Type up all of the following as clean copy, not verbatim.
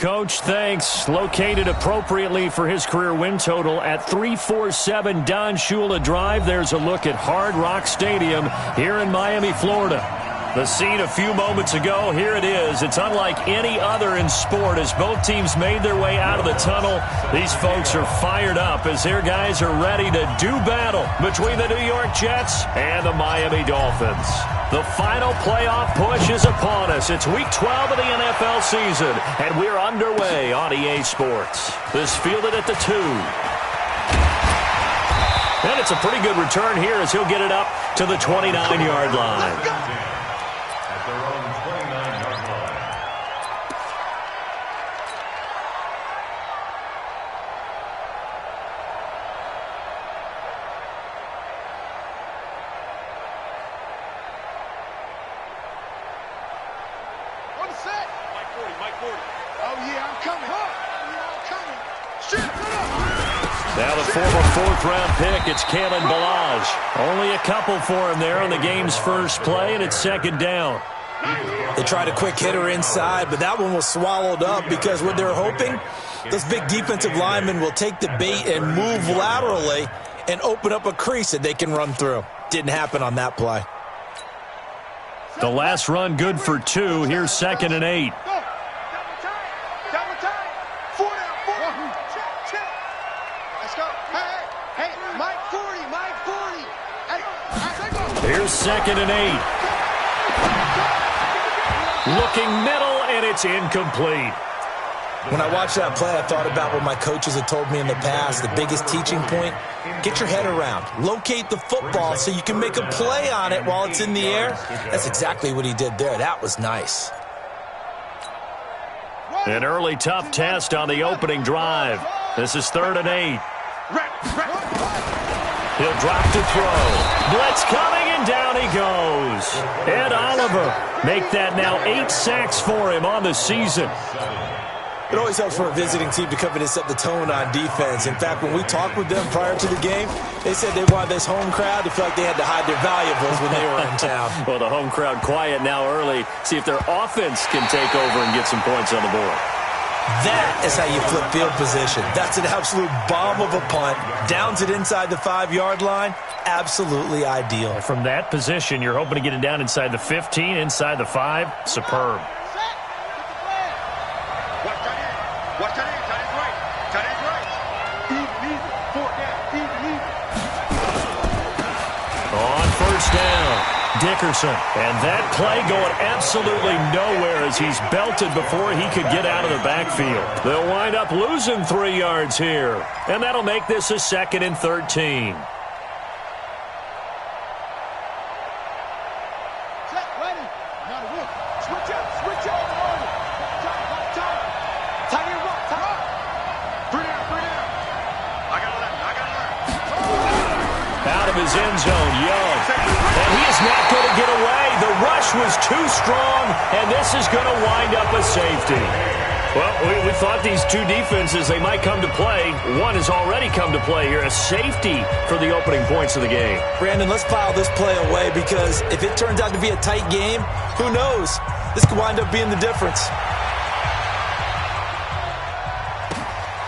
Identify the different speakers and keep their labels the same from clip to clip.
Speaker 1: Coach. Thanks. Located appropriately for his career win total at 347 Don Shula Drive. There's a look at Hard Rock Stadium here in Miami, Florida. The scene a few moments ago, here it is. It's unlike any other in sport as both teams made their way out of the tunnel. These folks are fired up as their guys are ready to do battle between the New York Jets and the Miami Dolphins. The final playoff push is upon us. It's Week 12 of the NFL season, and we're underway on EA Sports. This fielded at the 2. And it's a pretty good return here as he'll get it up to the 29-yard line. Now the former fourth-round pick, it's Kalen Ballage. Only a couple for him there on the game's first play, and it's second down.
Speaker 2: They tried a quick hitter inside, but that one was swallowed up because what they're hoping, those big defensive linemen will take the bait and move laterally and open up a crease that they can run through. Didn't happen on that play.
Speaker 1: The last run good for 2. Here's 2nd and 8. Here's 2nd and 8. Looking middle, and it's incomplete.
Speaker 2: When I watched that play, I thought about what my coaches had told me in the past. The biggest teaching point, get your head around. Locate the football so you can make a play on it while it's in the air. That's exactly what he did there. That was nice.
Speaker 1: An early tough test on the opening drive. This is 3rd and 8. He'll drop to throw. Blitz coming, and down he goes. Ed Oliver make that now 8 sacks for him on the season.
Speaker 2: It always helps for a visiting team to come in and set the tone on defense. In fact, when we talked with them prior to the game, they said they wanted this home crowd to feel like they had to hide their valuables when they were in town.
Speaker 1: Well, the home crowd quiet now early. See if their offense can take over and get some points on the board.
Speaker 2: That is how you flip field position. That's an absolute bomb of a punt. Downs it inside the 5-yard line. Absolutely ideal.
Speaker 1: From that position, you're hoping to get it down inside the 15, inside the 5. Superb. On first down, Dickerson. And that play going absolutely nowhere as he's belted before he could get out of the backfield. They'll wind up losing 3 yards here. And that'll make this a 2nd and 13. His end zone, Young. And he is not going to get away. The rush was too strong, and this is going to wind up a safety. Well, we thought these two defenses, they might come to play. One has already come to play here, a safety for the opening points of the game.
Speaker 2: Brandon, let's file this play away because if it turns out to be a tight game, who knows? This could wind up being the difference.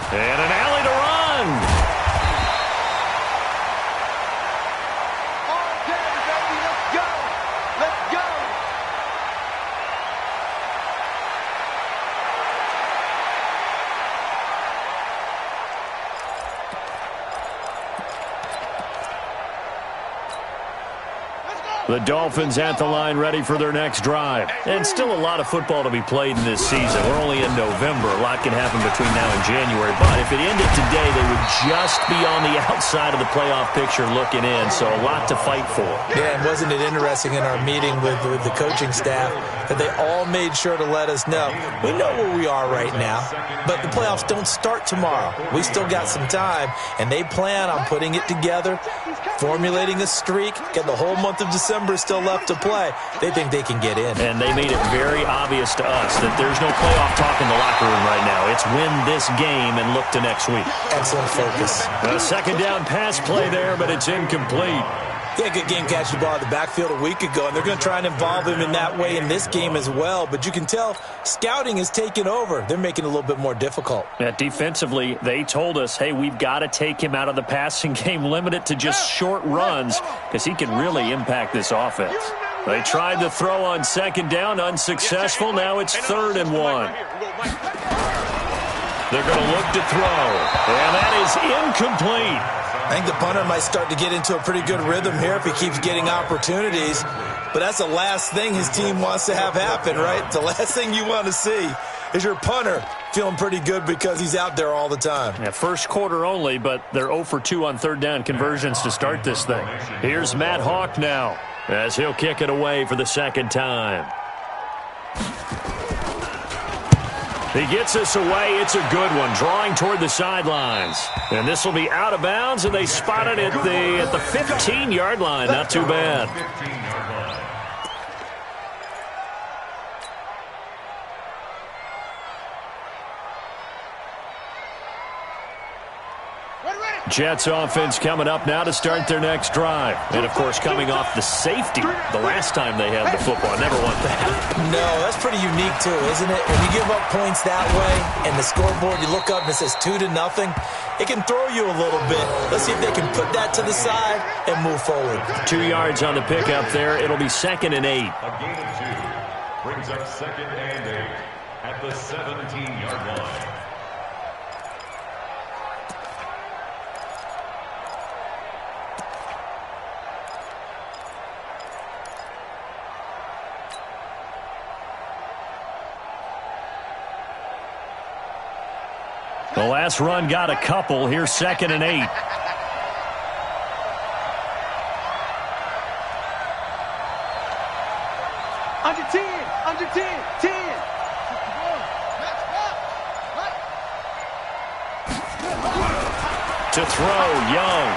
Speaker 1: And an alley to run. The Dolphins at the line ready for their next drive. And still a lot of football to be played in this season. We're only in November. A lot can happen between now and January. But if it ended today, they would just be on the outside of the playoff picture looking in. So a lot to fight for.
Speaker 2: Yeah, and wasn't it interesting in our meeting with the coaching staff that they all made sure to let us know. We know where we are right now, but the playoffs don't start tomorrow. We still got some time, and they plan on putting it together, formulating a streak, get the whole month of December still left to play. They think they can get in.
Speaker 1: And they made it very obvious to us that there's no playoff talk in the locker room right now. It's win this game and look to next week.
Speaker 2: Excellent focus.
Speaker 1: A second down pass play there, but it's incomplete.
Speaker 2: Yeah, good game catching the ball in the backfield a week ago, and they're going to try and involve him in that way in this game as well. But you can tell scouting is taking over. They're making it a little bit more difficult.
Speaker 1: Yeah, defensively, they told us, hey, we've got to take him out of the passing game, limit it to just short runs, because he can really impact this offense. They tried to throw on second down, unsuccessful. Now it's 3rd and 1. They're going to look to throw, and that is incomplete.
Speaker 2: I think the punter might start to get into a pretty good rhythm here if he keeps getting opportunities. But that's the last thing his team wants to have happen, right? The last thing you want to see is your punter feeling pretty good because he's out there all the time.
Speaker 1: Yeah, first quarter only, but they're 0 for 2 on 3rd down conversions to start this thing. Here's Matt Hawk now as he'll kick it away for the 2nd time. He gets us away. It's a good one, drawing toward the sidelines. And this will be out of bounds, and they spot it at the 15-yard line. Not too bad. Jets offense coming up now to start their next drive. And, of course, coming off the safety the last time they had the football. I never want that.
Speaker 2: No, that's pretty unique, too, isn't it? When you give up points that way and the scoreboard, you look up and it says 2-0, it can throw you a little bit. Let's see if they can put that to the side and move forward.
Speaker 1: 2 yards on the pickup there. It'll be 2nd and 8.
Speaker 3: A gain of 2 brings up 2nd and 8 at the 17-yard line.
Speaker 1: The last run got a couple. Here's 2nd and 8.
Speaker 4: Under 10, under 10, 10.
Speaker 1: To throw, Young.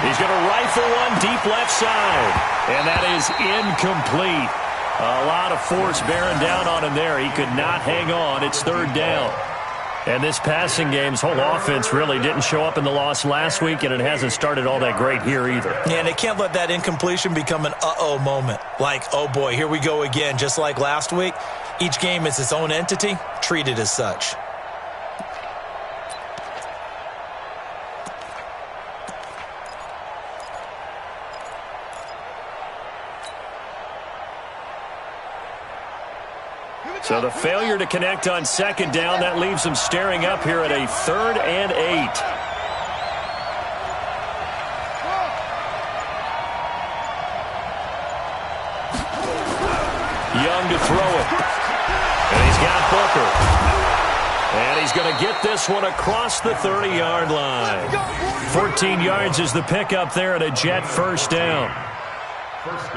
Speaker 1: He's going to rifle one deep left side. And that is incomplete. A lot of force bearing down on him there. He could not hang on. It's 3rd down. And this passing game's whole offense really didn't show up in the loss last week, and it hasn't started all that great here either.
Speaker 2: Yeah, and they can't let that incompletion become an uh-oh moment. Like, oh boy, here we go again. Just like last week, each game is its own entity, treated as such.
Speaker 1: So the failure to connect on 2nd down, that leaves them staring up here at a 3rd and 8. Young to throw it. And he's got Booker. And he's going to get this one across the 30-yard line. 14 yards is the pickup there at a Jet 1st down.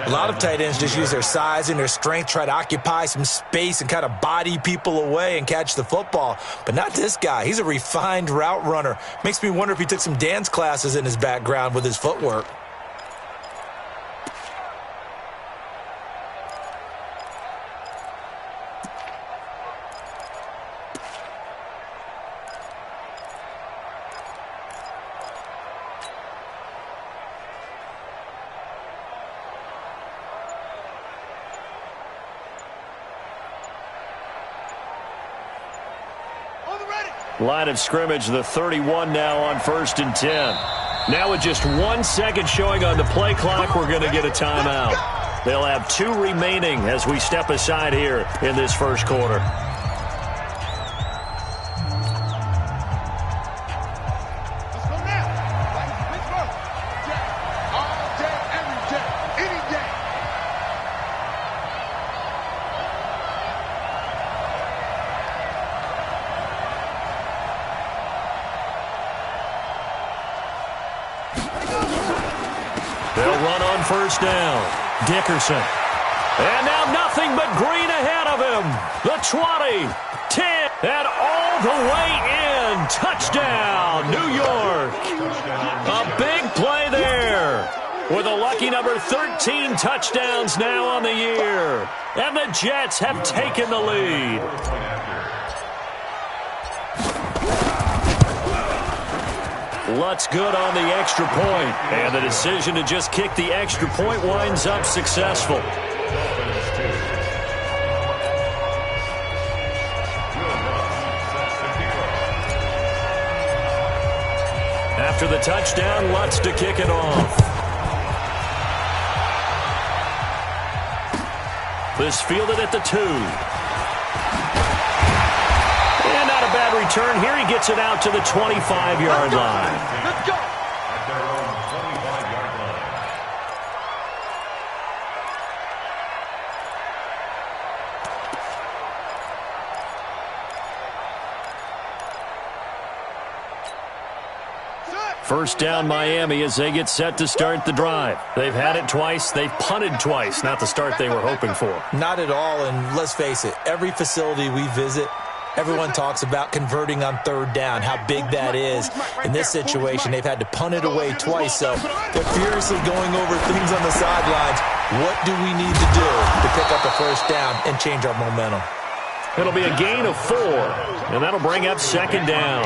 Speaker 2: A lot of tight ends just use their size and their strength, try to occupy some space and kind of body people away and catch the football. But not this guy. He's a refined route runner. Makes me wonder if he took some dance classes in his background with his footwork.
Speaker 1: Line of scrimmage, the 31 now on 1st and 10. Now with just 1 second showing on the play clock, we're going to get a timeout. They'll have 2 remaining as we step aside here in this first quarter. They'll run on 1st down. Dickerson. And now nothing but green ahead of him. The 20, 10, and all the way in. Touchdown, New York. A big play there. With a lucky number 13 touchdowns now on the year. And the Jets have taken the lead. Lutt's good on the extra point, and the decision to just kick the extra point winds up successful. After the touchdown, Lutt's to kick it off. This fielded at the 2. And not a bad return here. He gets it out to the 25-yard line.
Speaker 4: Let's go.
Speaker 3: At their own 25-yard line.
Speaker 1: First down Miami as they get set to start the drive. They've had it twice. They've punted twice. Not the start they were hoping for.
Speaker 2: Not at all, and let's face it, every facility we visit, everyone talks about converting on third down, how big that is. In this situation, they've had to punt it away twice, so they're furiously going over things on the sidelines. What do we need to do to pick up a first down and change our momentum?
Speaker 1: It'll be a gain of 4, and that'll bring up second down.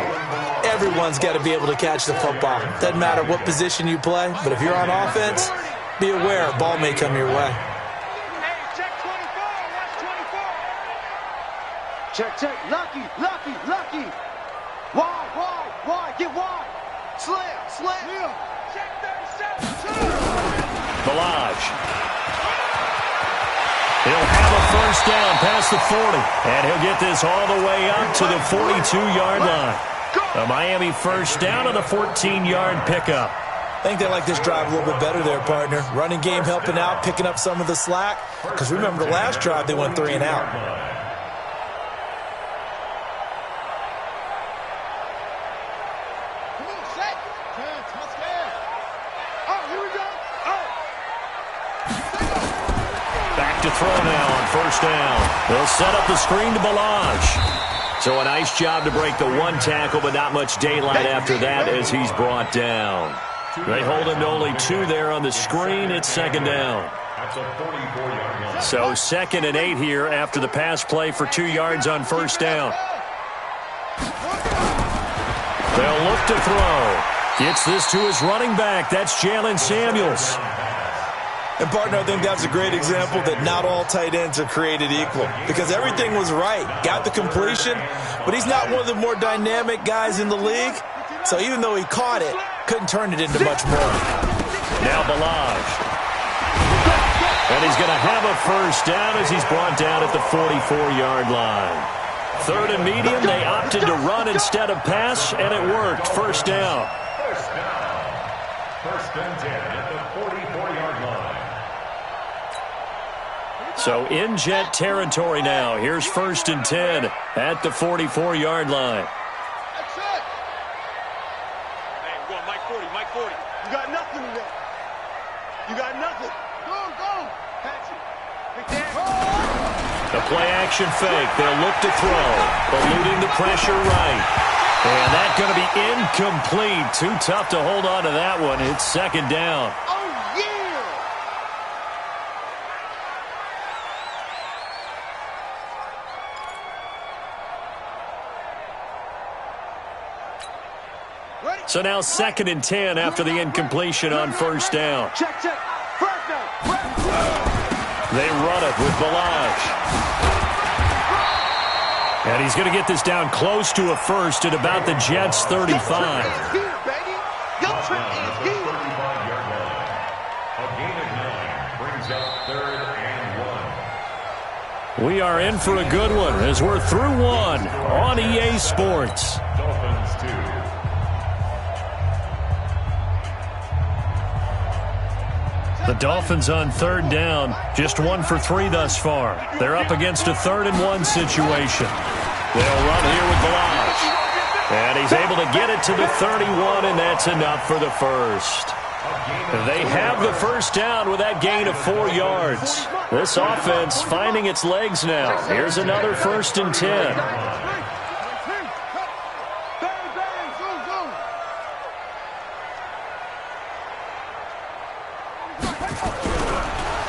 Speaker 2: Everyone's got to be able to catch the football. Doesn't matter what position you play, but if you're on offense, be aware a ball may come your way.
Speaker 4: Hey, check 24. Watch 24. Check. Lucky. Wide. Get wide. Slam. Check 37.
Speaker 1: Balaj. He'll have a first down past the 40, and he'll get this all the way up to the 42-yard line. A Miami first down on a 14-yard pickup.
Speaker 2: I think they like this drive a little bit better there, partner. Running game helping out, picking up some of the slack. Because remember, the last drive, they went 3 and out.
Speaker 4: Come on, set. Touchdown. Oh, here we go.
Speaker 1: Back to throw now on first down. They'll set up the screen to Balaj. So a nice job to break the 1 tackle, but not much daylight after that as he's brought down. They hold him to only 2 there on the screen. It's second down. So 2nd and 8 here after the pass play for 2 yards on first down. They'll look to throw. Gets this to his running back. That's Jalen Samuels.
Speaker 2: And, partner, I think that's a great example that not all tight ends are created equal. Because everything was right. Got the completion, but he's not one of the more dynamic guys in the league. So even though he caught it, couldn't turn it into much more.
Speaker 1: Now Balaj. And he's going to have a first down as he's brought down at the 44-yard line. 3rd and medium, they opted to run instead of pass, and it worked. First down.
Speaker 3: First and 10 at the 44-yard line.
Speaker 1: So in jet territory now. Here's 1st and 10 at the 44-yard line.
Speaker 4: That's it. Hey, we're going Mike 40. You got nothing in there. You got nothing. Go. Catch it.
Speaker 1: The play-action fake. They'll look to throw. Eluding the pressure right. And that's going to be incomplete. Too tough to hold on to that one. It's second down.
Speaker 4: Oh, yeah. Ready?
Speaker 1: So now 2nd and 10 after the incompletion on first down.
Speaker 4: Check. First down.
Speaker 1: They run it with Balaj. And he's going to get this down close to a first at about the Jets' 35.
Speaker 4: Here, baby. Your trip is here.
Speaker 3: 35-yard line. A gain of 9 brings up 3rd and 1.
Speaker 1: We are in for a good one as we're through 1 on EA Sports.
Speaker 3: Dolphins 2.
Speaker 1: The Dolphins on 3rd down, just 1 for 3 thus far. They're up against a 3rd and 1 situation. They'll run here with Balaj. And he's able to get it to the 31, and that's enough for the first. They have the first down with that gain of 4 yards. This offense finding its legs now. Here's another 1st and 10.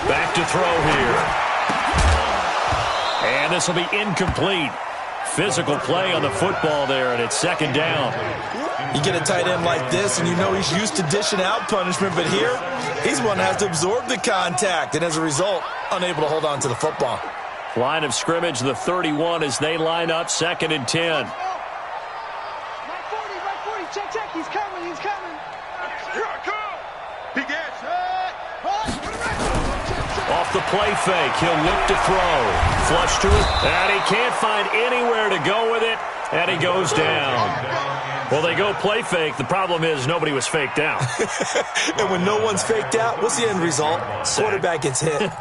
Speaker 1: Back to throw here. And this will be incomplete. physical play on the football there, and it's second down.
Speaker 2: You get a tight end like this, and you know he's used to dishing out punishment, but here, he's one that has to absorb the contact, and as a result, unable to hold on to the football.
Speaker 1: Line of scrimmage, the 31 as they line up, 2nd and 10.
Speaker 4: Right 40, check, he's coming. Here I come. He gets it.
Speaker 1: Off the play fake, he'll look to throw. Flush to it, and he can't find anywhere to go with it, and he goes down. Well, they go play fake. The problem is nobody was faked out.
Speaker 2: And when no one's faked out, what's the end result? Quarterback gets hit.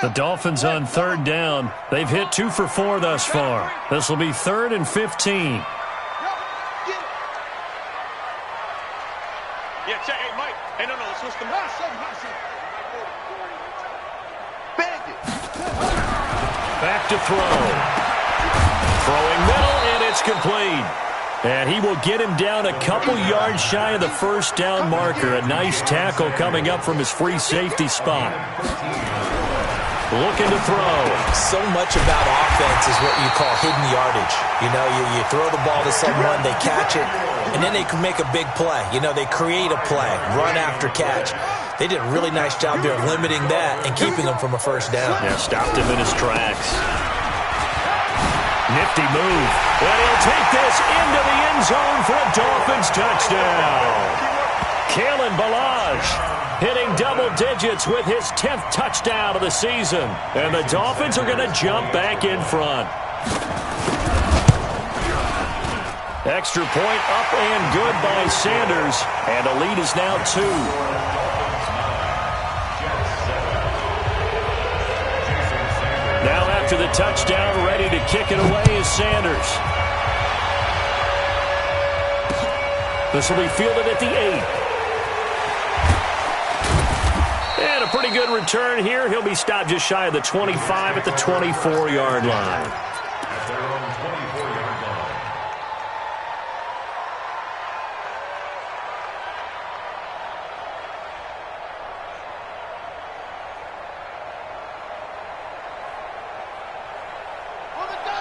Speaker 1: The Dolphins on 3rd down. They've hit 2 for 4 thus far. This will be 3rd and 15.
Speaker 4: Yeah, check. Hey, Mike. Hey, no, let's switch them.
Speaker 1: Back to throw. Throwing middle, and it's complete. And he will get him down a couple yards shy of the 1st down marker. A nice tackle coming up from his free safety spot. Looking to throw.
Speaker 2: So much about offense is what you call hidden yardage. You know, you throw the ball to someone, they catch it, and then they can make a big play. You know, they create a play, run after catch. They did a really nice job there of limiting that and keeping him from a 1st down.
Speaker 1: Yeah, stopped him in his tracks. Nifty move. And he'll take this into the end zone for a Dolphins touchdown. Kalen Ballage hitting double digits with his 10th touchdown of the season. And the Dolphins are going to jump back in front. Extra point up and good by Sanders. And the lead is now 2. Now after the touchdown, ready to kick it away is Sanders. This will be fielded at the 8. And a pretty good return here. He'll be stopped just shy of the 25 at the 24-yard line.
Speaker 3: At their own 24-yard line.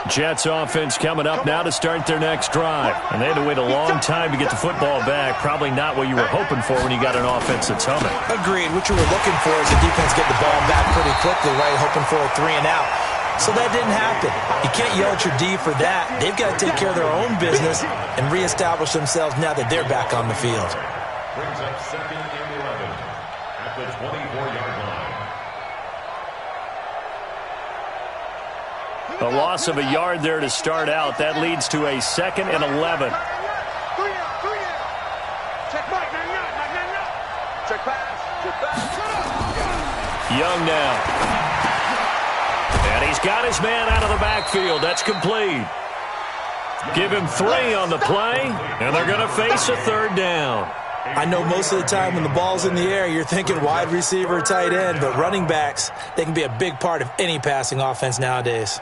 Speaker 1: Jets offense coming up now to start their next drive. And they had to wait a long time to get the football back. Probably not what you were hoping for when you got an offense that's humming.
Speaker 2: Agreed. What you were looking for is the defense get the ball back pretty quickly, right? Hoping for a 3 and out. So that didn't happen. You can't yell at your D for that. They've got to take care of their own business and reestablish themselves now that they're back on the field.
Speaker 3: Brings up 2nd and 11 at the 24-yard line.
Speaker 1: A loss of a yard there to start out. That leads to a 2nd and 11.
Speaker 4: 3 out. Check Mike, check pass.
Speaker 1: Young now. And he's got his man out of the backfield. That's complete. Give him 3 on the play, and they're going to face a 3rd down.
Speaker 2: I know most of the time when the ball's in the air, you're thinking wide receiver, tight end, but running backs, they can be a big part of any passing offense nowadays.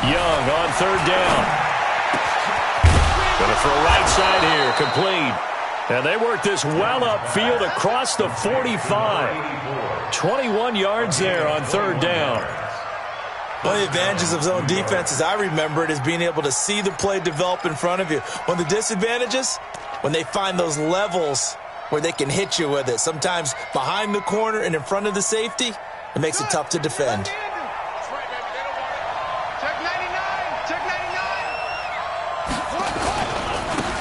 Speaker 1: Young on 3rd down. Going to throw right side here, complete. And they work this well upfield across the 45. 21 yards there on 3rd down.
Speaker 2: One of the advantages of zone defense, as I remember it, is being able to see the play develop in front of you. One of the disadvantages, when they find those levels where they can hit you with it, sometimes behind the corner and in front of the safety, it makes it tough to defend.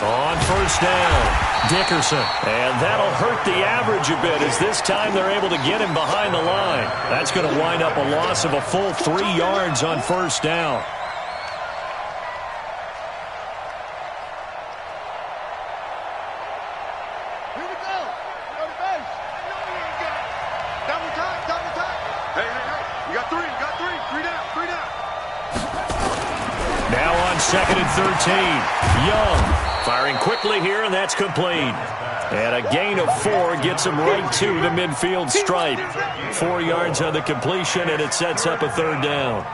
Speaker 1: On 1st down, Dickerson. And that'll hurt the average a bit as this time they're able to get him behind the line. That's going to wind up a loss of a full 3 yards on 1st down.
Speaker 4: Here we go. Go to base. Double time. Hey. You got 3. 3 down.
Speaker 1: Now on 2nd and 13, Young firing quickly here, and that's complete. And a gain of 4 gets him right to the midfield stripe. 4 yards on the completion, and it sets up a third down.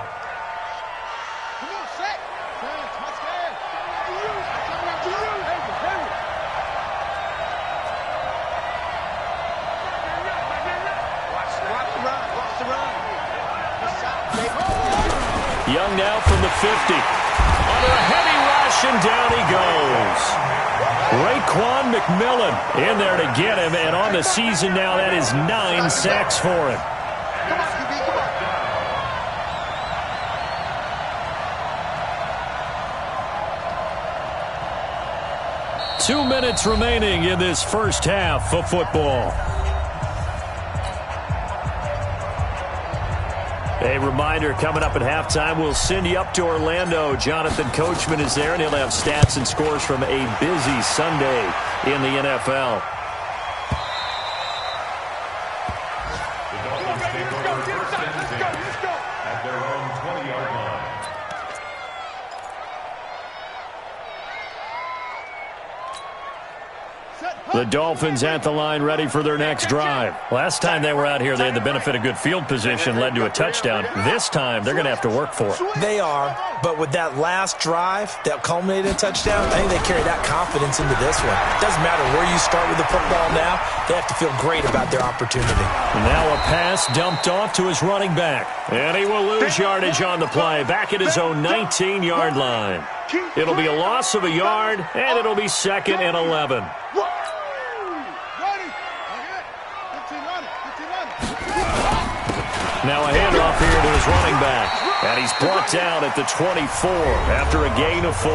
Speaker 1: Young now from the 50. Under a heavy rush, and down he goes. Raekwon McMillan in there to get him, and on the season now, that is 9 sacks for him. 2 minutes remaining in this first half of football. A reminder, coming up at halftime, we'll send you up to Orlando. Jonathan Coachman is there, and he'll have stats and scores from a busy Sunday in the NFL.
Speaker 3: The Dolphins take over first and 10 at their own 20-yard line.
Speaker 1: The Dolphins at the line, ready for their next drive. Last time they were out here, they had the benefit of good field position, led to a touchdown. This time, they're going to have to work for it.
Speaker 2: They are, but with that last drive that culminated in a touchdown, I think they carry that confidence into this one. It doesn't matter where you start with the football now. They have to feel great about their opportunity.
Speaker 1: Now a pass dumped off to his running back. And he will lose yardage on the play, back at his own 19-yard line. It'll be a loss of a yard, and it'll be 2nd and 11. Now a handoff here to his running back. And he's brought down at the 24 after a gain of 4.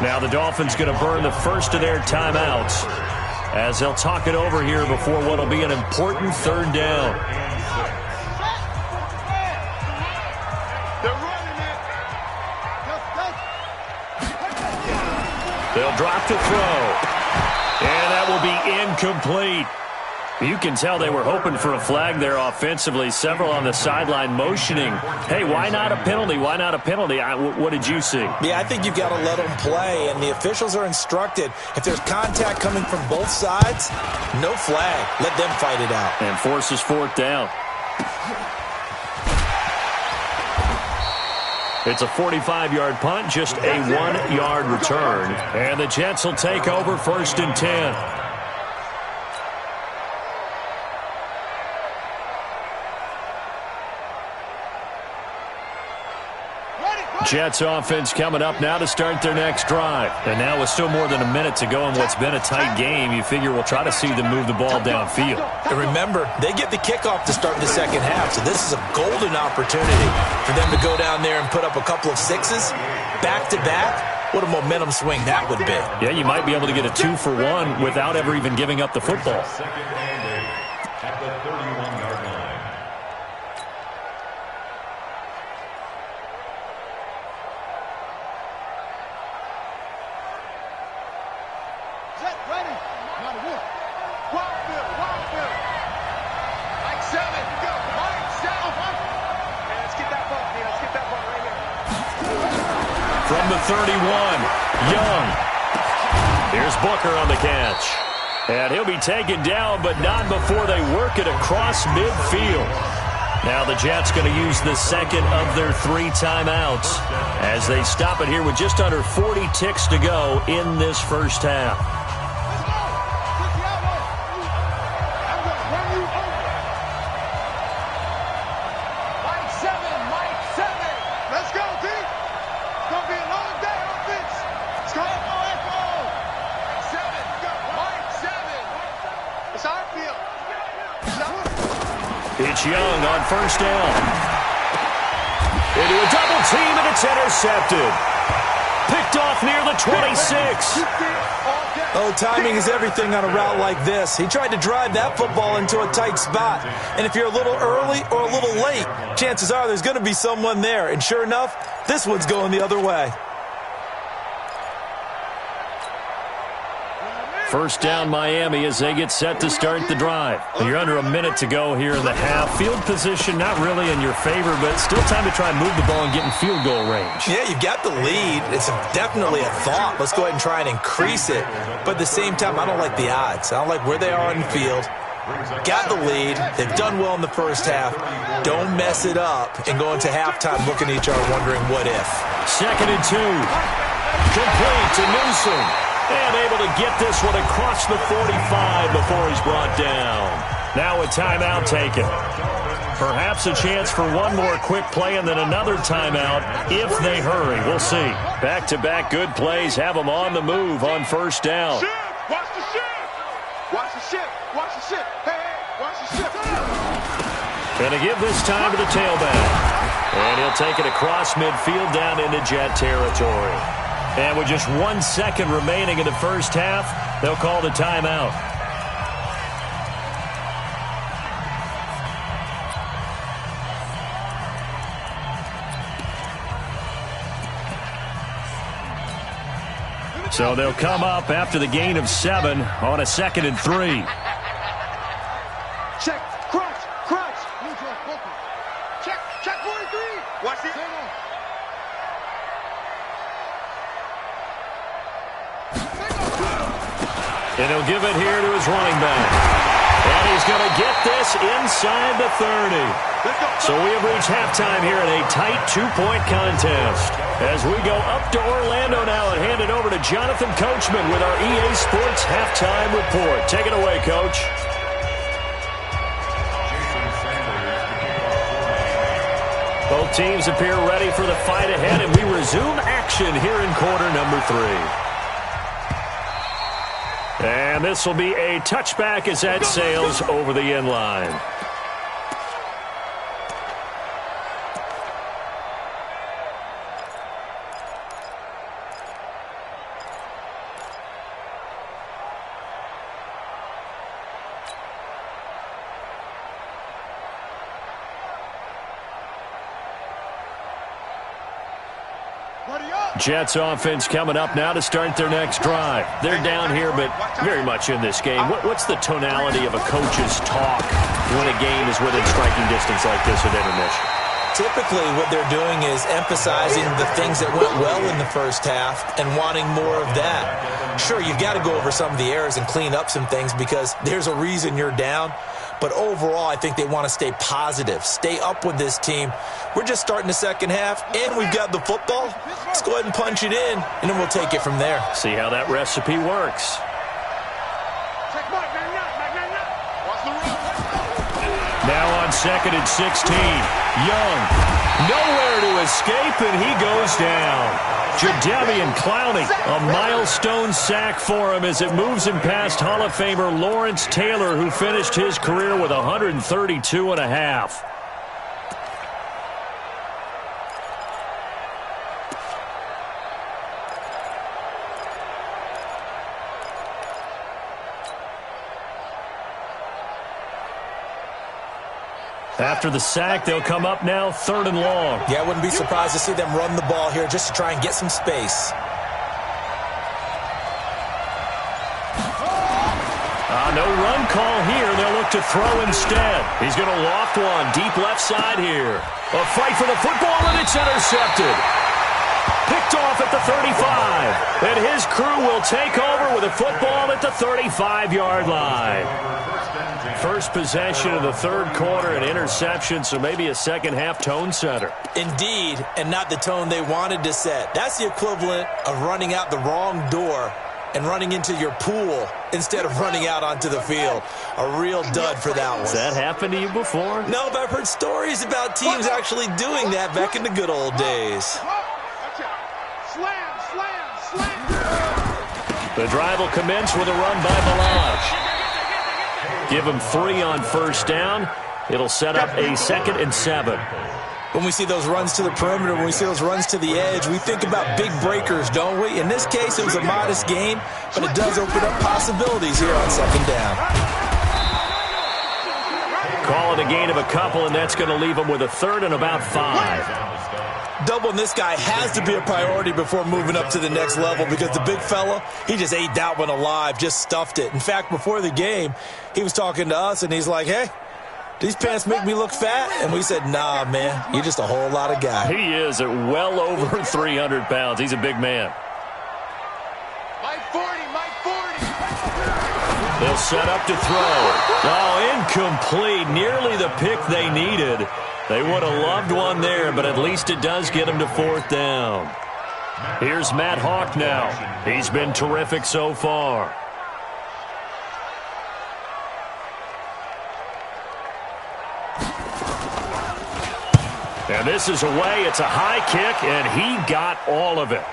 Speaker 1: Now the Dolphins going to burn the first of their timeouts as they'll talk it over here before what will be an important third down. They'll drop to throw. And that will be incomplete. You can tell they were hoping for a flag there offensively. Several on the sideline motioning. Hey, why not a penalty? Why not a penalty? What did you see?
Speaker 2: Yeah, I think you've got to let them play, and the officials are instructed. If there's contact coming from both sides, no flag. Let them fight it out.
Speaker 1: And forces 4th down. It's a 45-yard punt, just a 1-yard return. And the Jets will take over 1st and 10. Jets offense coming up now to start their next drive. And now with still more than a minute to go in what's been a tight game, you figure we'll try to see them move the ball downfield.
Speaker 2: And remember, they get the kickoff to start the second half, so this is a golden opportunity for them to go down there and put up a couple of 6s back-to-back. What a momentum swing that would be.
Speaker 1: Yeah, you might be able to get a 2-for-1 without ever even giving up the football.
Speaker 3: 2nd and 8 at the 31-yard line.
Speaker 1: From the 31, Young. Here's Booker on the catch. And he'll be taken down, but not before they work it across midfield. Now the Jets going to use the second of their 3 timeouts as they stop it here with just under 40 ticks to go in this first half. It's Young on 1st down. Into a double team, and it's intercepted. Picked off near the 26.
Speaker 2: Oh, timing is everything on a route like this. He tried to drive that football into a tight spot. And if you're a little early or a little late, chances are there's going to be someone there. And sure enough, this one's going the other way.
Speaker 1: First down Miami as they get set to start the drive. You're under a minute to go here in the half. Field position not really in your favor, but still time to try and move the ball and get in field goal range.
Speaker 2: Yeah, you've got the lead. It's definitely a thought. Let's go ahead and try and increase it. But at the same time, I don't like the odds. I don't like where they are on the field. Got the lead. They've done well in the first half. Don't mess it up and go into halftime looking at each other wondering what if.
Speaker 1: 2nd and 2. Complete to Newsom. And able to get this one across the 45 before he's brought down. Now a timeout taken. Perhaps a chance for one more quick play and then another timeout if they hurry. We'll see. Back-to-back good plays have them on the move on first down.
Speaker 4: Watch the shift. Watch the shift. Watch the shift. Hey, watch the shift.
Speaker 1: Going to give this time to the tailback. And he'll take it across midfield down into Jet territory. And with just 1 second remaining in the first half, they'll call the timeout. So they'll come up after the gain of 7 on a 2nd and 3.
Speaker 4: Check, crunch, crunch. Check 43. Watch it.
Speaker 1: And he'll give it here to his running back. And he's going to get this inside the 30. So we have reached halftime here in a tight 2-point contest. As we go up to Orlando now and hand it over to Jonathan Coachman with our EA Sports Halftime Report. Take it away, Coach. Both teams appear ready for the fight ahead, and we resume action here in quarter number 3. And this will be a touchback as that sails over the end line. Jets offense coming up now to start their next drive. They're down here, but very much in this game. What's the tonality of a coach's talk when a game is within striking distance like this at intermission?
Speaker 2: Typically, what they're doing is emphasizing the things that went well in the first half and wanting more of that. Sure, you've got to go over some of the errors and clean up some things because there's a reason you're down. But overall, I think they want to stay positive, stay up with this team. We're just starting the second half, and we've got the football. Let's go ahead and punch it in, and then we'll take it from there.
Speaker 1: See how that recipe works. Now on 2nd and 16, Young, nowhere to escape, and he goes down. Jadeveon Clowney, a milestone sack for him as it moves him past Hall of Famer Lawrence Taylor, who finished his career with 132 and a half. After the sack, they'll come up now 3rd and long.
Speaker 2: Yeah, I wouldn't be surprised to see them run the ball here just to try and get some space.
Speaker 1: No run call here. They'll look to throw instead. He's going to loft one deep left side here. A fight for the football, and it's intercepted. Picked off at the 35. And his crew will take over with a football at the 35-yard line. First possession of the 3rd quarter, an interception, so maybe a second-half tone setter.
Speaker 2: Indeed, and not the tone they wanted to set. That's the equivalent of running out the wrong door and running into your pool instead of running out onto the field. A real dud for that one.
Speaker 1: Has that happened to you before?
Speaker 2: No, but I've heard stories about teams actually doing that back in the good old days.
Speaker 4: Slam, slam, slam.
Speaker 1: The drive will commence with a run by Balaj. Give him 3 on first down. It'll set up a 2nd and 7.
Speaker 2: When we see those runs to the perimeter, when we see those runs to the edge, we think about big breakers, don't we? In this case, it was a modest gain, but it does open up possibilities here on 2nd down.
Speaker 1: Call it a gain of a couple, and that's going to leave them with a third and about 5.
Speaker 2: Doubling this guy has to be a priority before moving up to the next level because the big fella, he just ate that one alive, just stuffed it. In fact, before the game, he was talking to us, and he's like, hey, these pants make me look fat? And we said, nah, man, you're just a whole lot of guy.
Speaker 1: He is at well over 300 pounds. He's a big man.
Speaker 4: Mike 40, Mike 40.
Speaker 1: They'll set up to throw. Oh, incomplete. Nearly the pick they needed. They would have loved one there, but at least it does get them to 4th down. Here's Matt Hawk now. He's been terrific so far. And this is away. It's a high kick, and he got all of it.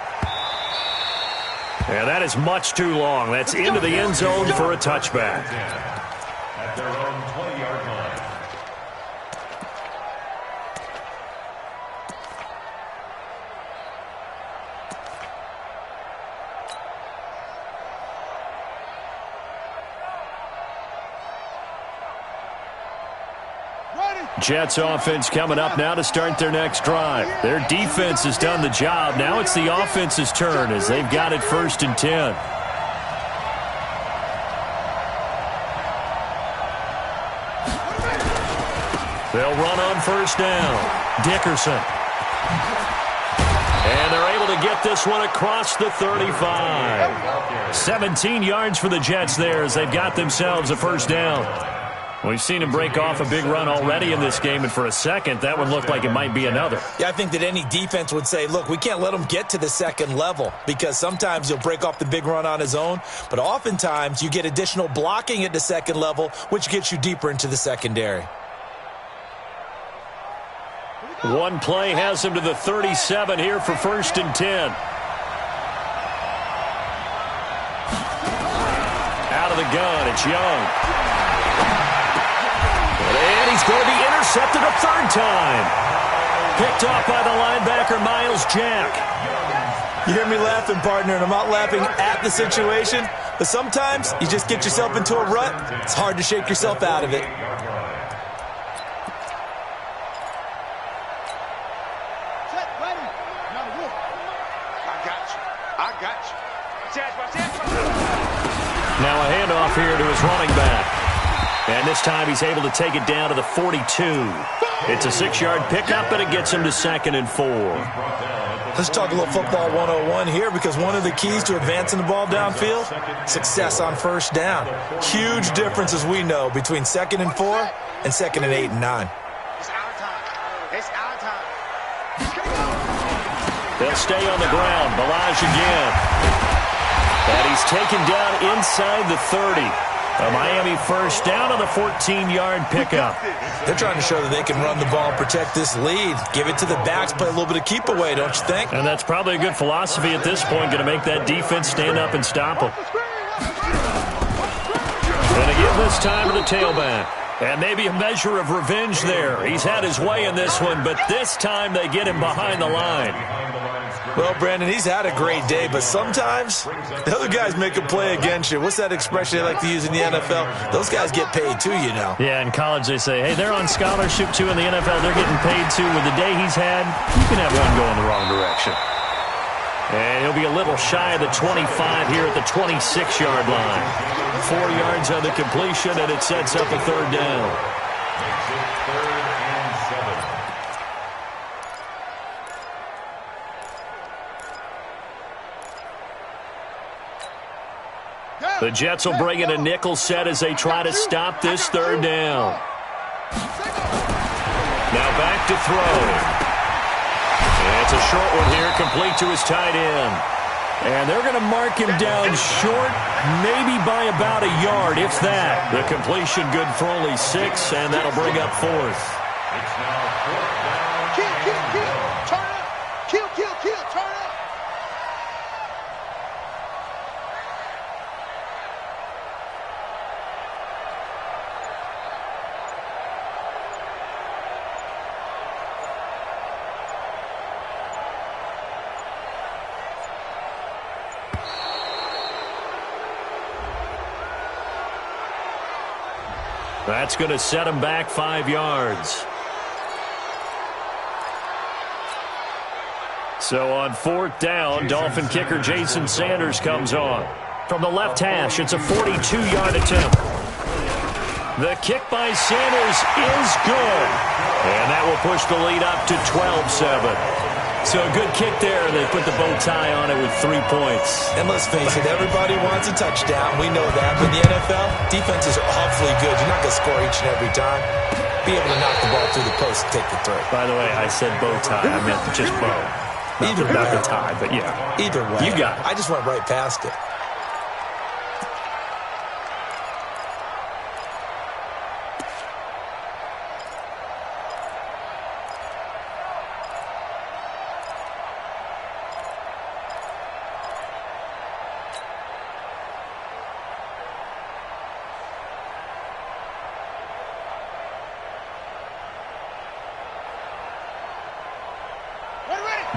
Speaker 1: And that is much too long. That's into the end zone for a touchback.
Speaker 3: At their own 20-yard line.
Speaker 1: Jets offense coming up now to start their next drive. Their defense has done the job. Now it's the offense's turn as they've got it 1st and 10. They'll run on 1st down. Dickerson. And they're able to get this one across the 35. 17 yards for the Jets there as they've got themselves a 1st down. We've seen him break off a big run already in this game, and for a second, that one looked like it might be another.
Speaker 2: Yeah, I think that any defense would say, look, we can't let him get to the 2nd level because sometimes he'll break off the big run on his own, but oftentimes you get additional blocking at the 2nd level, which gets you deeper into the secondary.
Speaker 1: One play has him to the 37 here for 1st and 10. Out of the gun, it's Young. And he's going to be intercepted a 3rd time. Picked off by the linebacker, Miles Jack.
Speaker 2: You hear me laughing, partner, and I'm not laughing at the situation, but sometimes you just get yourself into a rut. It's hard to shake yourself out of it.
Speaker 1: Now a handoff here to his running back. And this time he's able to take it down to the 42. It's a 6-yard pickup, but it gets him to 2nd and 4.
Speaker 2: Let's talk a little football 101 here because one of the keys to advancing the ball downfield, success on 1st down. Huge difference, as we know, between 2nd and 4 and 2nd and 8 and 9.
Speaker 4: It's our time. It's our time.
Speaker 1: They'll stay on the ground. Balaj again. And he's taken down inside the 30. A Miami 1st down on the 14-yard pickup.
Speaker 2: They're trying to show that they can run the ball and protect this lead. Give it to the backs, play a little bit of keep away, don't you think?
Speaker 1: And that's probably a good philosophy at this point, going to make that defense stand up and stop them. And again this time to the tailback. And maybe a measure of revenge there. He's had his way in this one, but this time they get him behind the line.
Speaker 2: Well, Brandon, he's had a great day, but sometimes the other guys make a play against you. What's that expression they like to use in the NFL? Those guys get paid too, you know.
Speaker 1: Yeah, in college they say, hey, they're on scholarship too. In the NFL, they're getting paid too. With the day he's had, you can have one going the wrong direction. And he'll be a little shy of the 25 here at the 26-yard line. 4 yards on the completion, and it sets up a 3rd down.
Speaker 3: Makes it 3rd and 7.
Speaker 1: The Jets will bring in a nickel set as they try to stop this 3rd down. Now back to throw. And it's a short one here, complete to his tight end. And they're going to mark him down short, maybe by about a yard, if that. The completion good for only 6, and that'll bring up 4th.
Speaker 3: It's now 4th down.
Speaker 4: Kill, kill, kill. Turn up. Kill, kill, kill. Turn up.
Speaker 1: That's going to set him back 5 yards. So on 4th down, Dolphin kicker Jason Sanders comes on. From the left hash, it's a 42-yard attempt. The kick by Sanders is good. And that will push the lead up to 12-7. So a good kick there. They put the bow tie on it with 3 points.
Speaker 2: And let's face it, everybody wants a touchdown. We know that. But in the NFL, defenses are awfully good. You're not going to score each and every time. Be able to knock the ball through the post and take the throw.
Speaker 1: By the way, I said bow tie. I meant just bow. Not the tie, but yeah.
Speaker 2: Either way.
Speaker 1: You got it.
Speaker 2: I just went right past it.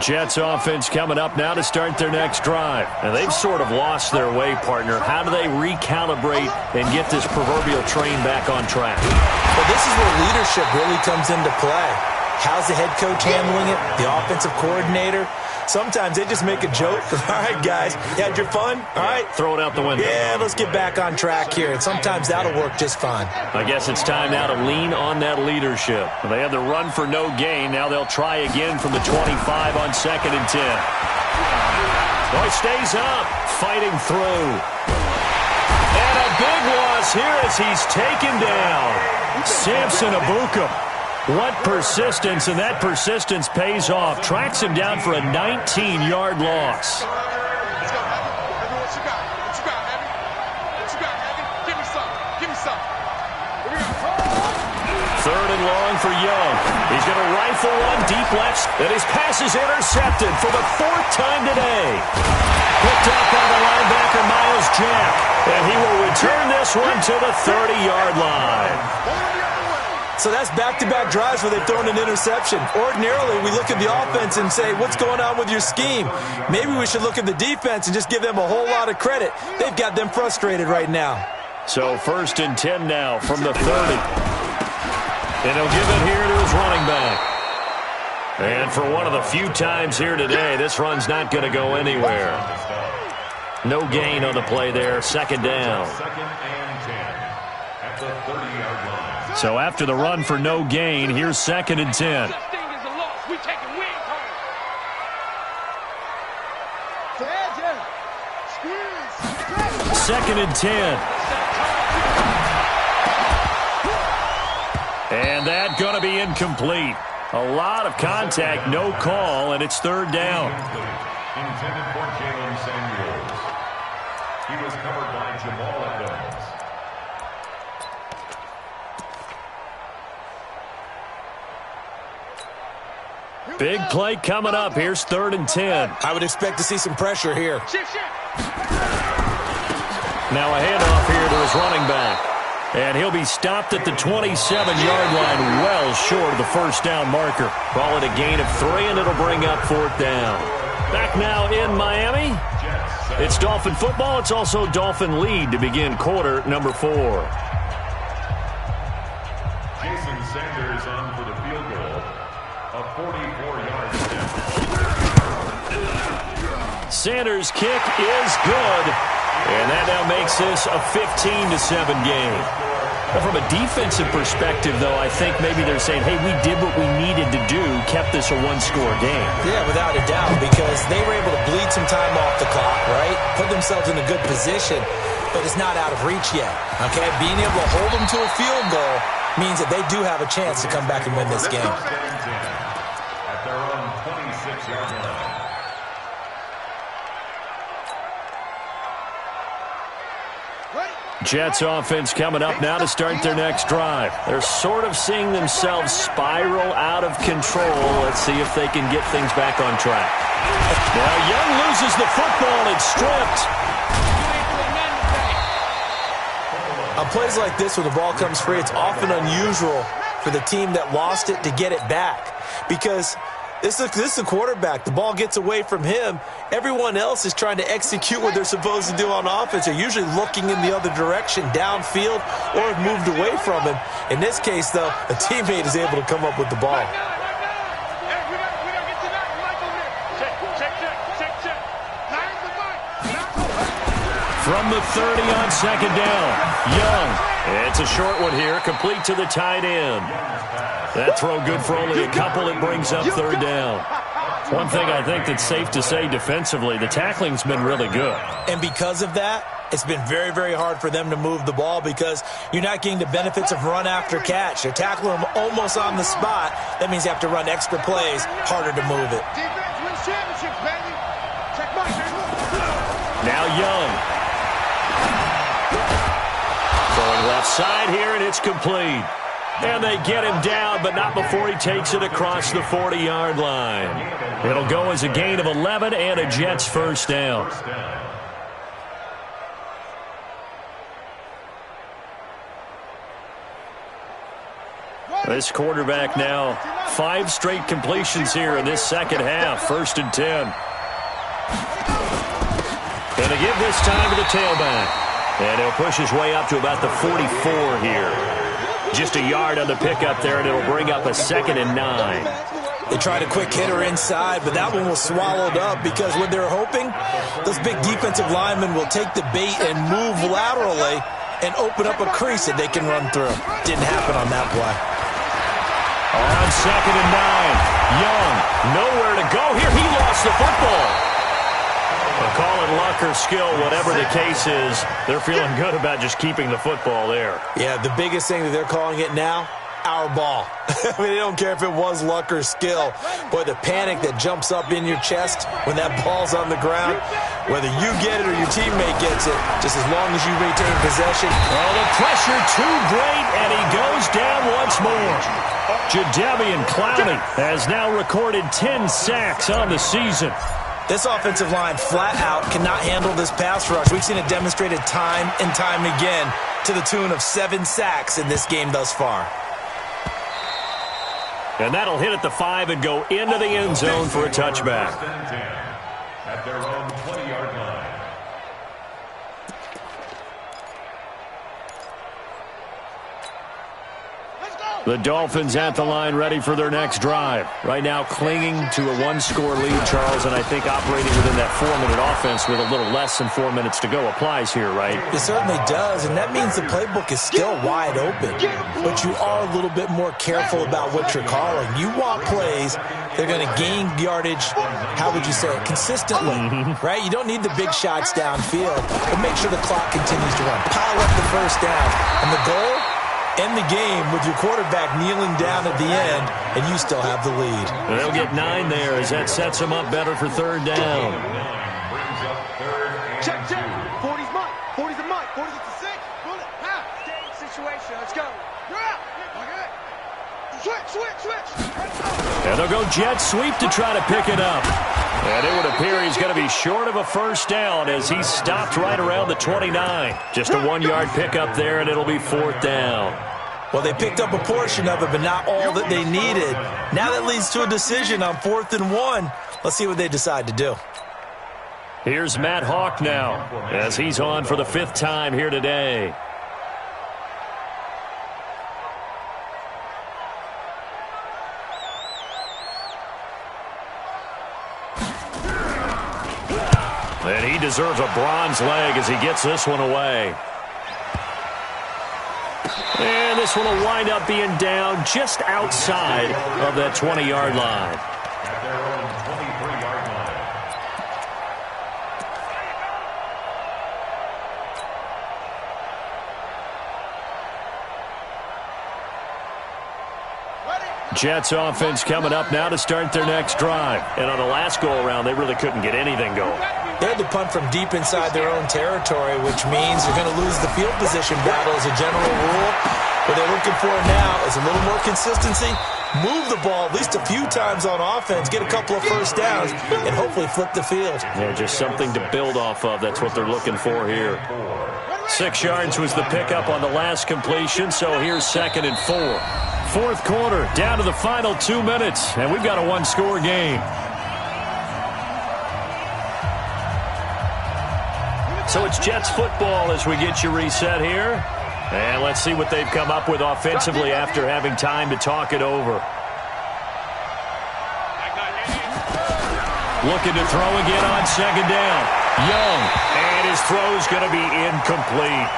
Speaker 1: Jets offense coming up now to start their next drive. And they've sort of lost their way, partner. How do they recalibrate and get this proverbial train back on track?
Speaker 2: Well, this is where leadership really comes into play. How's the head coach handling it? The offensive coordinator? Sometimes they just make a joke. All right, guys, you had your fun? All right.
Speaker 1: Throw it out the window.
Speaker 2: Yeah, let's get back on track here. And sometimes that'll work just fine.
Speaker 1: I guess it's time now to lean on that leadership. They had the run for no gain. Now they'll try again from the 25 on 2nd and 10. Boy stays up, fighting through. And a big loss here as he's taken down. Samson Abuka. What persistence, and that persistence pays off. Tracks him down for a 19-yard loss.
Speaker 4: Let's go, Heavy. What you got? What you got, Heavy? What you got, Heavy? Give me some. Give me some. Here we go.
Speaker 1: 3rd and long for Young. He's going to rifle one deep left, and his pass is intercepted for the 4th time today. Picked up by the linebacker, Miles Jack, and he will return this one to the 30-yard line.
Speaker 2: So that's back-to-back drives where they've thrown an interception. Ordinarily, we look at the offense and say, what's going on with your scheme? Maybe we should look at the defense and just give them a whole lot of credit. They've got them frustrated right now.
Speaker 1: So 1st and 10 now from the 30. And he'll give it here to his running back. And for one of the few times here today, this run's not going to go anywhere. No gain on the play there. 2nd down.
Speaker 3: 2nd and 10 at the 30-yard line.
Speaker 1: So after the run for no gain, here's 2nd and 10. 2nd and 10. And that going to be incomplete. A lot of contact, no call, and it's 3rd down.
Speaker 3: Intended for Jalen Samuels. He was covered by Jamal Adams.
Speaker 1: Big play coming up. Here's 3rd and 10.
Speaker 2: I would expect to see some pressure here.
Speaker 1: Now a handoff here to his running back. And he'll be stopped at the 27-yard line, well short of the 1st down marker. Call it a gain of 3, and it'll bring up 4th down. Back now in Miami. It's Dolphin football. It's also Dolphin lead to begin quarter number 4.
Speaker 3: Jason Sanders on for the field goal. A 44-yard attempt.
Speaker 1: Sanders' kick is good. And that now makes this a 15-7 game. But from a defensive perspective, though, I think maybe they're saying, hey, we did what we needed to do, kept this a 1-score game.
Speaker 2: Yeah, without a doubt, because they were able to bleed some time off the clock, right? Put themselves in a good position, but it's not out of reach yet, okay? Being able to hold them to a field goal means that they do have a chance to come back and win this game.
Speaker 3: At their own 26-yard line.
Speaker 1: Jets offense coming up now to start their next drive. They're sort of seeing themselves spiral out of control. Let's see if they can get things back on track. Now Young loses the football and it's stripped.
Speaker 2: On plays like this where the ball comes free, it's often unusual for the team that lost it to get it back. Because This is a quarterback. The ball gets away from him. Everyone else is trying to execute what they're supposed to do on offense. They're usually looking in the other direction, downfield, or have moved away from him. In this case, though, a teammate is able to come up with the ball.
Speaker 1: From the 30 on second down, Young. It's a short one here, complete to the tight end. That throw good for only a couple. It brings up third down. One thing I think that's safe to say defensively, the tackling's been really good.
Speaker 2: And because of that, it's been very, very hard for them to move the ball because you're not getting the benefits of run after catch. They're tackling them almost on the spot. That means you have to run extra plays, harder to move it.
Speaker 4: Defense wins championships, baby. Check my
Speaker 1: Now Young. Throwing left side here, and it's complete. And they get him down, but not before he takes it across the 40-yard line. It'll go as a gain of 11 and a Jets first down. This quarterback now 5 straight completions here in this second half. 1st and 10. Going to give this time to the tailback. And he'll push his way up to about the 44 here. Just a yard on the pickup there, and it'll bring up a 2nd and 9.
Speaker 2: They tried a quick hitter inside, but that one was swallowed up because what they're hoping, those big defensive linemen will take the bait and move laterally and open up a crease that they can run through. Didn't happen on that play.
Speaker 1: On 2nd and 9, Young, nowhere to go here. He lost the football. Well, call it luck or skill, whatever the case is, they're feeling good about just keeping the football there.
Speaker 2: Yeah, the biggest thing that they're calling it now, our ball. I mean, they don't care if it was luck or skill. Boy, the panic that jumps up in your chest when that ball's on the ground, whether you get it or your teammate gets it, just as long as you retain possession.
Speaker 1: Well, the pressure too great, and he goes down once more. Jadeveon Clowney has now recorded 10 sacks on the season.
Speaker 2: This offensive line flat out cannot handle this pass rush. We've seen it demonstrated time and time again to the tune of 7 sacks in this game thus far.
Speaker 1: And that'll hit at the 5 and go into the end zone for a touchback.
Speaker 3: At their own 20-yard line.
Speaker 1: The Dolphins at the line, ready for their next drive. Right now clinging to a 1-score lead, Charles, and I think operating within that 4-minute offense with a little less than 4 minutes to go applies here, right?
Speaker 2: It certainly does, and that means the playbook is still wide open. But you are a little bit more careful about what you're calling. You want plays they're going to gain yardage, how would you say it, consistently, right? You don't need the big shots downfield, but make sure the clock continues to run. Pile up the first down, and the goal, end the game with your quarterback kneeling down at the end, and you still have the lead.
Speaker 1: They'll get 9 there as that sets them up better for third down.
Speaker 4: Check. 40's mine. 40's a mine. 40's a 6. Pull it. Half. Stage situation. Let's go. You're out. Okay. Switch.
Speaker 1: And they'll go jet sweep to try to pick it up. And it would appear he's going to be short of a first down as he's stopped right around the 29. Just a 1-yard pickup there, and it'll be 4th down.
Speaker 2: Well, they picked up a portion of it, but not all that they needed. Now that leads to a decision on 4th and 1. Let's see what they decide to do.
Speaker 1: Here's Matt Hawk now as he's on for the 5th time here today. And he deserves a bronze leg as he gets this one away. And this one will wind up being down just outside of that 20-yard line.
Speaker 3: At their own 23-yard line.
Speaker 1: Jets offense coming up now to start their next drive. And on the last go-around, they really couldn't get anything going.
Speaker 2: They had to punt from deep inside their own territory, which means they're going to lose the field position battle as a general rule. What they're looking for now is a little more consistency, move the ball at least a few times on offense, get a couple of first downs, and hopefully flip the field.
Speaker 1: Yeah, just something to build off of. That's what they're looking for here. 6 yards was the pickup on the last completion, so here's 2nd and 4. Fourth quarter, down to the final 2 minutes, and we've got a one-score game. So it's Jets football as we get you reset here. And let's see what they've come up with offensively after having time to talk it over. Looking to throw again on 2nd down. Young, and his throw's going to be incomplete.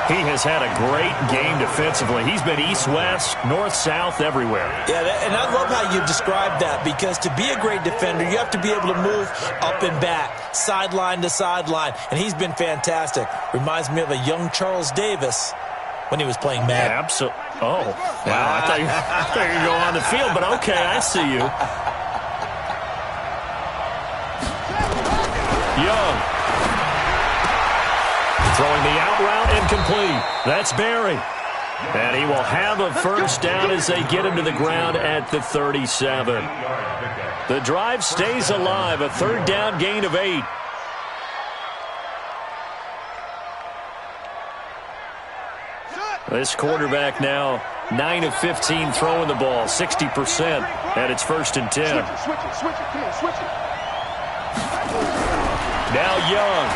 Speaker 1: He has had a great game defensively. He's been east-west, north-south, everywhere.
Speaker 2: Yeah, and I love how you described that, because to be a great defender, you have to be able to move up and back, sideline to sideline, and he's been fantastic. Reminds me of a young Charles Davis when he was playing Madden.
Speaker 1: Absolutely. Oh, wow. I thought you were going to go on the field, but okay, I see you. Young. Throwing the out route, incomplete. That's Barry. And he will have a first down as they get him to the ground at the 37. The drive stays alive, a 3rd down gain of 8. This quarterback now 9 of 15 throwing the ball, 60%, and it's 1st and 10.
Speaker 4: Switch it.
Speaker 1: Now Young.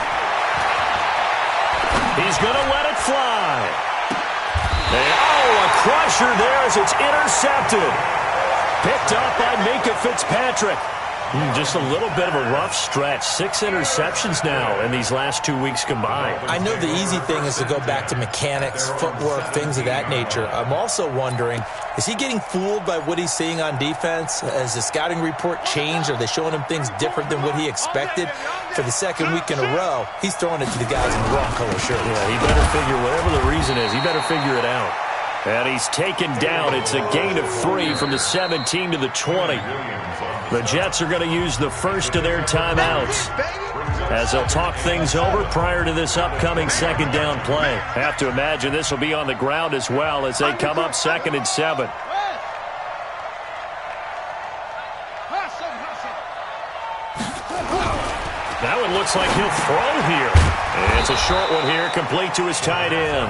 Speaker 1: He's going to let it fly. A crusher there as it's intercepted. Picked up by Minkah Fitzpatrick. Just a little bit of a rough stretch. 6 interceptions now in these last 2 weeks combined.
Speaker 2: I know the easy thing is to go back to mechanics, footwork, things of that nature. I'm also wondering, is he getting fooled by what he's seeing on defense? Has the scouting report changed? Are they showing him things different than what he expected? For the 2nd week in a row, he's throwing it to the guys in the wrong color shirt.
Speaker 1: Yeah, he better figure, whatever the reason is, he better figure it out. And he's taken down. It's a gain of 3 from the 17 to the 20. The Jets are going to use the first of their timeouts as they'll talk things over prior to this upcoming 2nd down play. Have to imagine this will be on the ground as well as they come up 2nd and 7. That one looks like he'll throw here. And it's a short one here, complete to his tight end.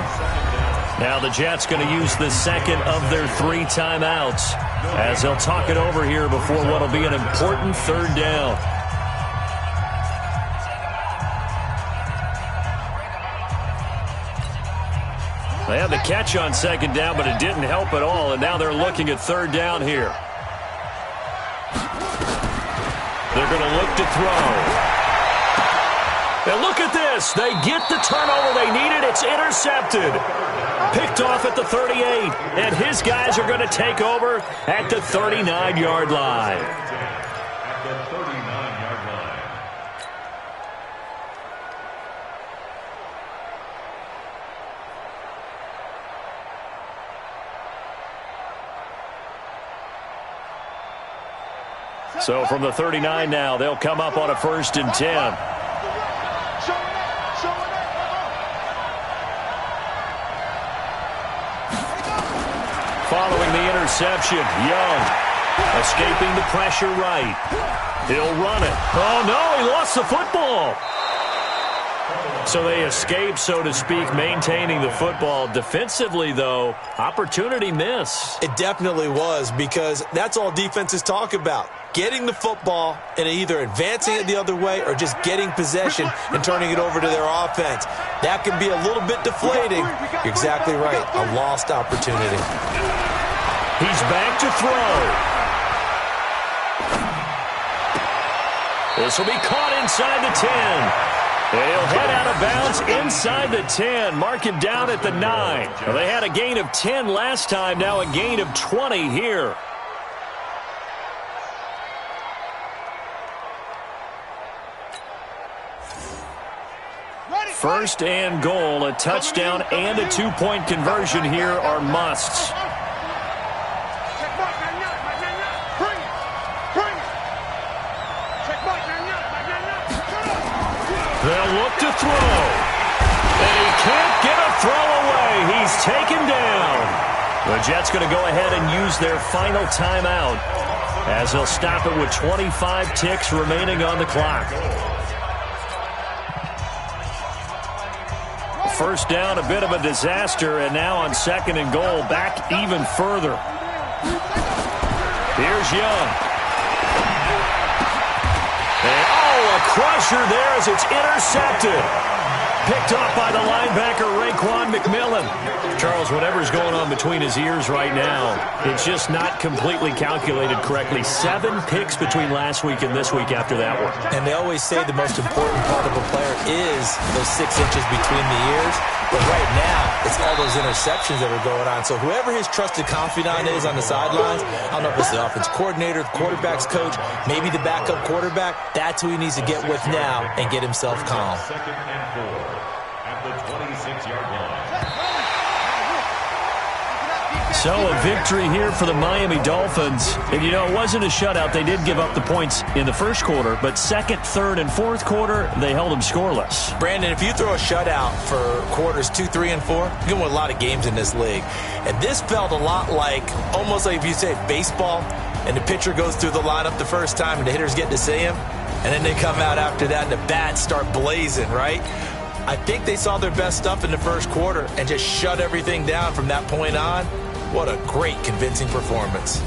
Speaker 1: Now the Jets going to use the 2nd of their 3 timeouts as they'll talk it over here before what will be an important 3rd down. They had the catch on 2nd down, but it didn't help at all, and now they're looking at 3rd down here. They're going to look to throw. And look at this. They get the turnover they needed. It's intercepted. Picked off at the 38. And his guys are going to take over at the 39-yard line.
Speaker 3: At the 39-yard line.
Speaker 1: So from the 39 now, they'll come up on a 1st and 10. Following the interception, Young escaping the pressure right. He'll run it. Oh, no, he lost the football. So they escape, so to speak, maintaining the football. Defensively, though, opportunity miss.
Speaker 2: It definitely was, because that's all defenses talk about. Getting the football and either advancing it the other way or just getting possession and turning it over to their offense. That can be a little bit deflating. You're exactly right. A lost opportunity.
Speaker 1: He's back to throw. This will be caught inside the 10. He'll head out of bounds inside the 10. Mark him down at the 9. Well, they had a gain of 10 last time. Now a gain of 20 here. First and goal, a touchdown and a 2-point conversion here are musts. They'll look to throw. And he can't get a throw away. He's taken down. The Jets going to go ahead and use their final timeout as they'll stop it with 25 ticks remaining on the clock. first down, a bit of a disaster, and now on 2nd and goal, back even further. Here's Young. And, a crusher there as it's intercepted. Picked off by the linebacker, Raekwon McMillan. Charles, whatever's going on between his ears right now, it's just not completely calculated correctly. 7 picks between last week and this week after that one.
Speaker 2: And they always say the most important part of a player is those 6 inches between the ears. But right now, it's all those interceptions that are going on. So whoever his trusted confidant is on the sidelines, I don't know if it's the offense coordinator, the quarterback's coach, maybe the backup quarterback, that's who he needs to get with now and get himself calm.
Speaker 3: 2nd and 4 at the 26-yard line.
Speaker 1: So a victory here for the Miami Dolphins. And, you know, it wasn't a shutout. They did give up the points in the first quarter, but 2nd, 3rd, and 4th quarter, they held them scoreless.
Speaker 2: Brandon, if you throw a shutout for quarters 2, 3, and 4, you're going to win a lot of games in this league. And this felt a lot like, almost like if you say baseball, and the pitcher goes through the lineup the first time and the hitters get to see him, and then they come out after that and the bats start blazing, right? I think they saw their best stuff in the first quarter and just shut everything down from that point on. What a great, convincing performance.